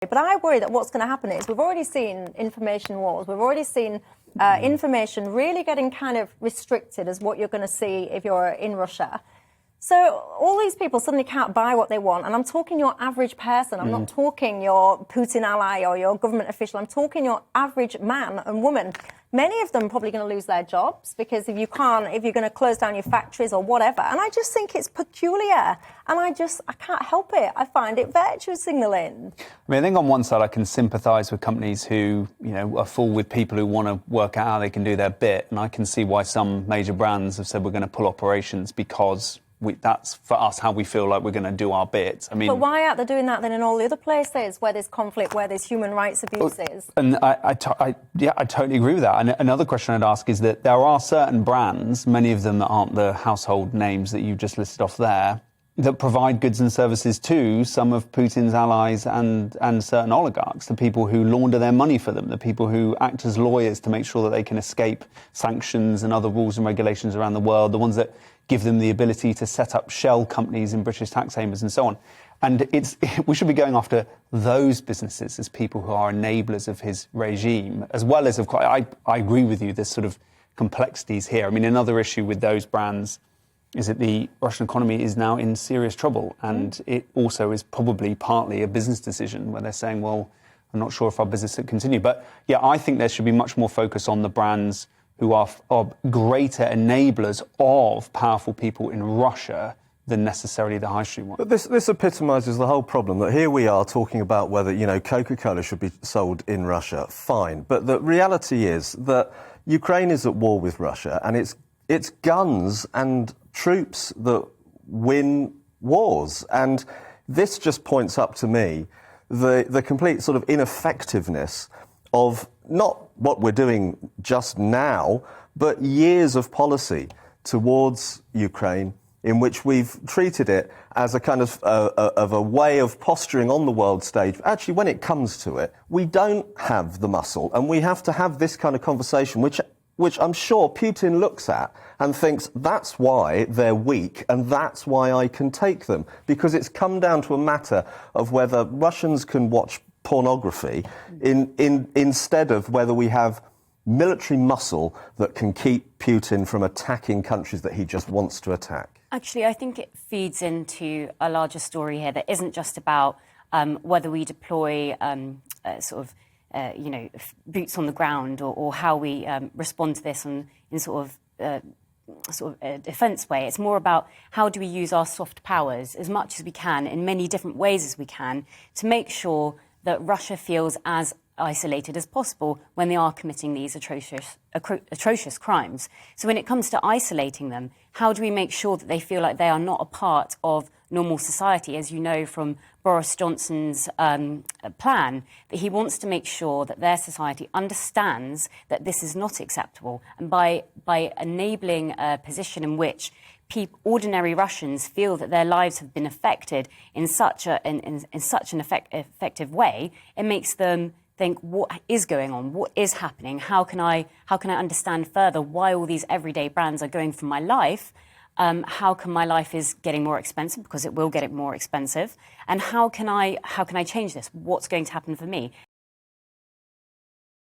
But I worry that what's going to happen is we've already seen information wars. We've already seen information really getting kind of restricted as what you're going to see if you're in Russia. So all these people suddenly can't buy what they want. And I'm talking your average person. I'm not talking your Putin ally or your government official. I'm talking your average man and woman. Many of them are probably going to lose their jobs because if you're going to close down your factories or whatever. And I just think it's peculiar. And I can't help it. I find it virtue signalling. I mean, I think on one side I can sympathise with companies who, are full with people who want to work out how they can do their bit. And I can see why some major brands have said we're going to pull operations because that's, for us, how we feel like we're going to do our bit. I mean, but why aren't they doing that then in all the other places where there's conflict, where there's human rights abuses? And I totally agree with that. And another question I'd ask is that there are certain brands, many of them that aren't the household names that you've just listed off there, that provide goods and services to some of Putin's allies and certain oligarchs, the people who launder their money for them, the people who act as lawyers to make sure that they can escape sanctions and other rules and regulations around the world, the ones that give them the ability to set up shell companies in British tax havens and so on. And we should be going after those businesses as people who are enablers of his regime, as well as, of course, I agree with you, there's sort of complexities here. I mean, another issue with those brands is that the Russian economy is now in serious trouble. And it also is probably partly a business decision where they're saying, well, I'm not sure if our business will continue. But yeah, I think there should be much more focus on the brands who are greater enablers of powerful people in Russia than necessarily the high street ones. But this epitomises the whole problem, that here we are talking about whether, Coca-Cola should be sold in Russia. Fine. But the reality is that Ukraine is at war with Russia, and it's guns and troops that win wars. And this just points up to me the complete sort of ineffectiveness of not what we're doing just now, but years of policy towards Ukraine in which we've treated it as a kind of a way of posturing on the world stage. Actually, when it comes to it, we don't have the muscle, and we have to have this kind of conversation, which I'm sure Putin looks at and thinks that's why they're weak and that's why I can take them. Because it's come down to a matter of whether Russians can watch pornography instead of whether we have military muscle that can keep Putin from attacking countries that he just wants to attack. Actually, I think it feeds into a larger story here that isn't just about whether we deploy boots on the ground or how we respond to this in a defence way. It's more about how do we use our soft powers as much as we can in many different ways as we can to make sure that Russia feels as isolated as possible when they are committing these atrocious crimes. So when it comes to isolating them, how do we make sure that they feel like they are not a part of normal society? As you know from Boris Johnson's plan, that he wants to make sure that their society understands that this is not acceptable. And by enabling a position in which ordinary Russians feel that their lives have been affected in such an effective way, it makes them think, what is going on? What is happening? How can I understand further why all these everyday brands are going from my life? How come my life is getting more expensive, because it will get more expensive? And how can I change this? What's going to happen for me?